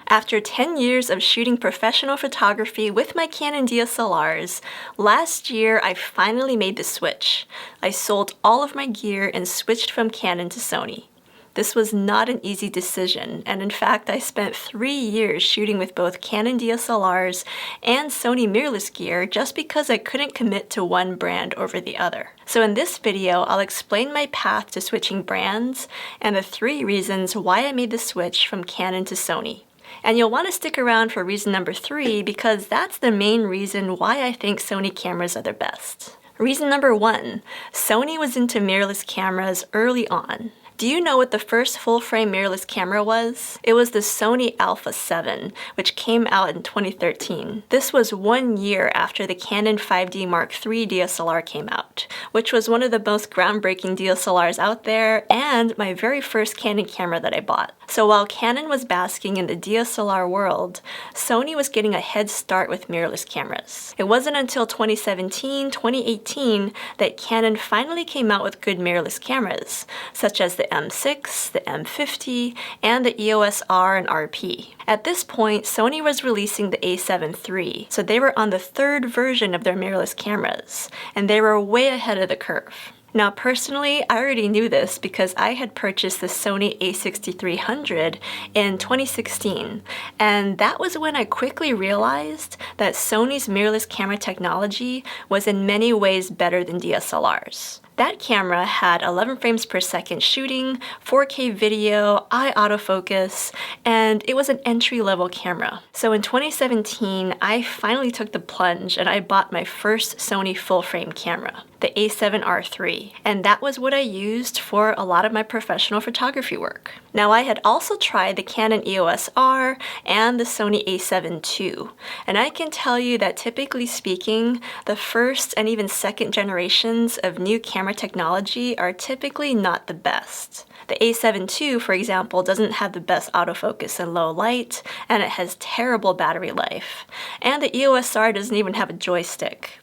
After 10 years of shooting professional photography with my Canon DSLRs, last year I finally made the switch. I sold all of my gear and switched from Canon to Sony. This was not an easy decision, and in fact I spent 3 years shooting with both Canon DSLRs and Sony mirrorless gear just because I couldn't commit to one brand over the other. So in this video, I'll explain my path to switching brands and the 3 reasons why I made the switch from Canon to Sony. And you'll want to stick around for reason number 3 because that's the main reason why I think Sony cameras are the best. Reason number 1, Sony was into mirrorless cameras early on. Do you know what the first full-frame mirrorless camera was? It was the Sony Alpha 7, which came out in 2013. This was 1 year after the Canon 5D Mark III DSLR came out, which was one of the most groundbreaking DSLRs out there and my very first Canon camera that I bought. So while Canon was basking in the DSLR world, Sony was getting a head start with mirrorless cameras. It wasn't until 2017, 2018 that Canon finally came out with good mirrorless cameras, such as the M6, the M50, and the EOS R and RP. At this point, Sony was releasing the A7 III, so they were on the 3rd version of their mirrorless cameras, and they were way ahead of the curve. Now personally, I already knew this because I had purchased the Sony a6300 in 2016, and that was when I quickly realized that Sony's mirrorless camera technology was in many ways better than DSLRs. That camera had 11 frames per second shooting, 4K video, eye autofocus, and it was an entry-level camera. So in 2017, I finally took the plunge and I bought my first Sony full-frame camera, the a7R III, and that was what I used for a lot of my professional photography work. Now I had also tried the Canon EOS R and the Sony a7 II, and I can tell you that typically speaking, the first and even second generations of new camera technology are typically not the best. The a7 II, for example, doesn't have the best autofocus in low light, and it has terrible battery life. And the EOS R doesn't even have a joystick.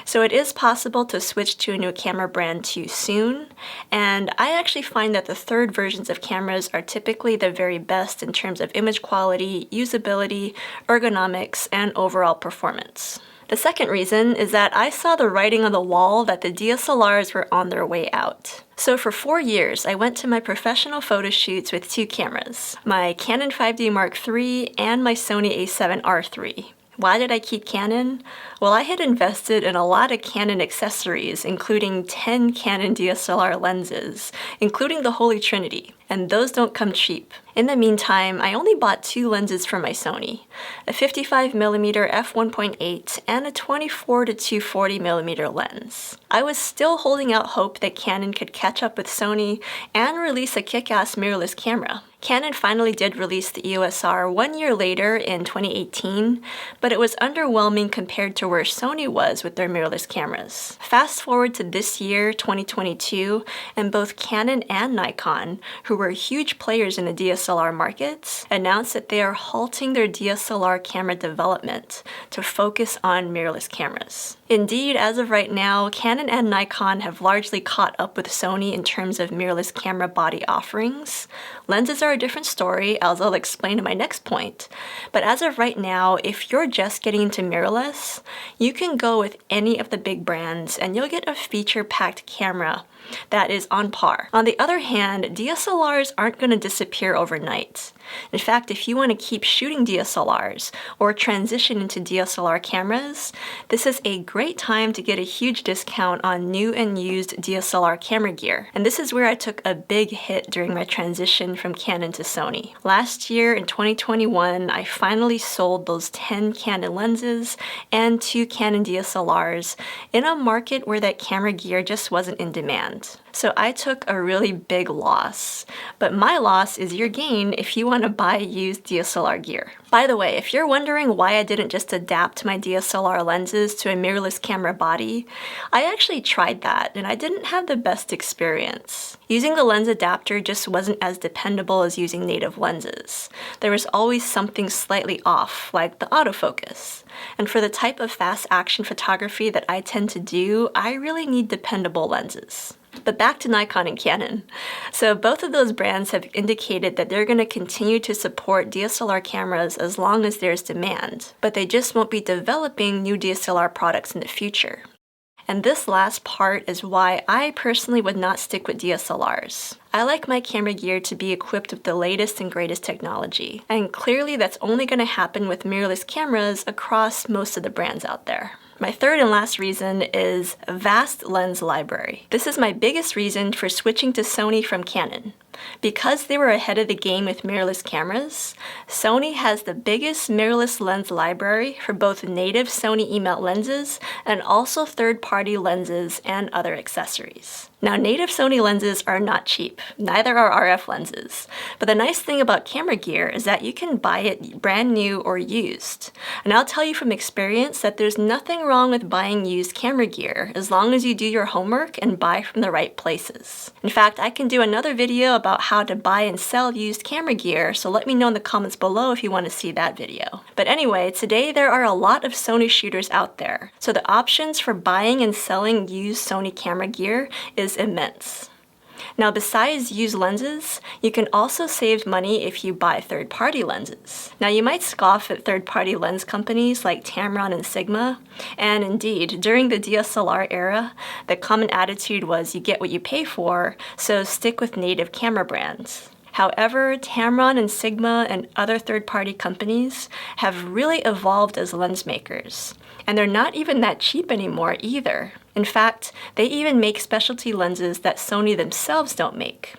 So it is possible to switch to a new camera brand too soon, and I actually find that the 3rd versions of cameras are typically the very best in terms of image quality, usability, ergonomics, and overall performance. The second reason is that I saw the writing on the wall that the DSLRs were on their way out. So for 4 years, I went to my professional photo shoots with 2 cameras, my Canon 5D Mark III and my Sony a7R III. Why did I keep Canon? Well, I had invested in a lot of Canon accessories, including 10 Canon DSLR lenses, including the Holy Trinity, and those don't come cheap. In the meantime, I only bought 2 lenses for my Sony, a 55mm f1.8 and a 24-240mm lens. I was still holding out hope that Canon could catch up with Sony and release a kick-ass mirrorless camera. Canon finally did release the EOS R 1 year later in 2018, but it was underwhelming compared to where Sony was with their mirrorless cameras. Fast forward to this year, 2022, and both Canon and Nikon, who were huge players in the DSLR markets, announced that they are halting their DSLR camera development to focus on mirrorless cameras. Indeed, as of right now, Canon and Nikon have largely caught up with Sony in terms of mirrorless camera body offerings. Lenses are a different story, as I'll explain in my next point. But as of right now, if you're just getting into mirrorless, you can go with any of the big brands and you'll get a feature-packed camera that is on par. On the other hand, DSLRs aren't going to disappear overnight. In fact, if you want to keep shooting DSLRs or transition into DSLR cameras, this is a great time to get a huge discount on new and used DSLR camera gear. And this is where I took a big hit during my transition from Canon to Sony. Last year in 2021, I finally sold those 10 Canon lenses and 2 Canon DSLRs in a market where that camera gear just wasn't in demand. So I took a really big loss, but my loss is your gain if you want to buy used DSLR gear. By the way, if you're wondering why I didn't just adapt my DSLR lenses to a mirrorless camera body, I actually tried that and I didn't have the best experience. Using the lens adapter just wasn't as dependable as using native lenses. There was always something slightly off, like the autofocus. And for the type of fast action photography that I tend to do, I really need dependable lenses. But back to Nikon and Canon. So both of those brands have indicated that they're going to continue to support DSLR cameras as long as there's demand, but they just won't be developing new DSLR products in the future. And this last part is why I personally would not stick with DSLRs. I like my camera gear to be equipped with the latest and greatest technology, and clearly that's only going to happen with mirrorless cameras across most of the brands out there. My third and last reason is a vast lens library. This is my biggest reason for switching to Sony from Canon. Because they were ahead of the game with mirrorless cameras, Sony has the biggest mirrorless lens library for both native Sony E-mount lenses and also third-party lenses and other accessories. Now, native Sony lenses are not cheap, neither are RF lenses. But the nice thing about camera gear is that you can buy it brand new or used. And I'll tell you from experience that there's nothing wrong with buying used camera gear as long as you do your homework and buy from the right places. In fact, I can do another video about how to buy and sell used camera gear, so let me know in the comments below if you want to see that video. But anyway, today there are a lot of Sony shooters out there, so the options for buying and selling used Sony camera gear is immense. Now, besides used lenses, you can also save money if you buy third-party lenses. Now, you might scoff at third-party lens companies like Tamron and Sigma, and indeed, during the DSLR era, the common attitude was you get what you pay for, so stick with native camera brands. However, Tamron and Sigma and other third-party companies have really evolved as lens makers, and they're not even that cheap anymore either. In fact, they even make specialty lenses that Sony themselves don't make.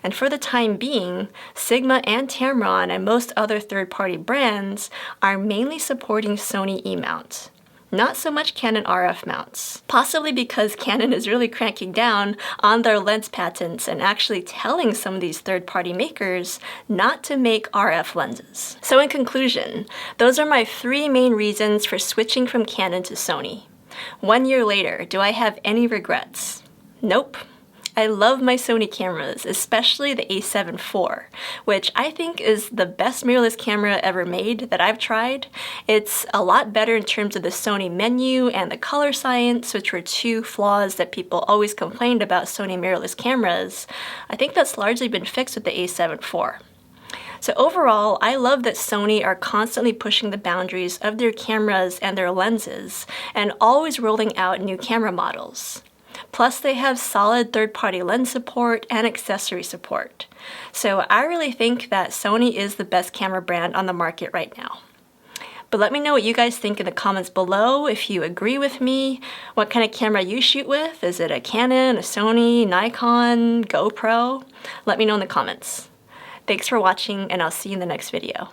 And for the time being, Sigma and Tamron and most other third-party brands are mainly supporting Sony E-mount. Not so much Canon RF mounts, possibly because Canon is really cranking down on their lens patents and actually telling some of these third-party makers not to make RF lenses. So in conclusion, those are my three main reasons for switching from Canon to Sony. 1 year later, do I have any regrets? Nope. I love my Sony cameras, especially the a7 IV, which I think is the best mirrorless camera ever made that I've tried. It's a lot better in terms of the Sony menu and the color science, which were two flaws that people always complained about Sony mirrorless cameras. I think that's largely been fixed with the a7 IV. So overall, I love that Sony are constantly pushing the boundaries of their cameras and their lenses, and always rolling out new camera models. Plus, they have solid third-party lens support and accessory support. So I really think that Sony is the best camera brand on the market right now. But let me know what you guys think in the comments below, if you agree with me, what kind of camera you shoot with. Is it a Canon, a Sony, Nikon, GoPro? Let me know in the comments. Thanks for watching, and I'll see you in the next video.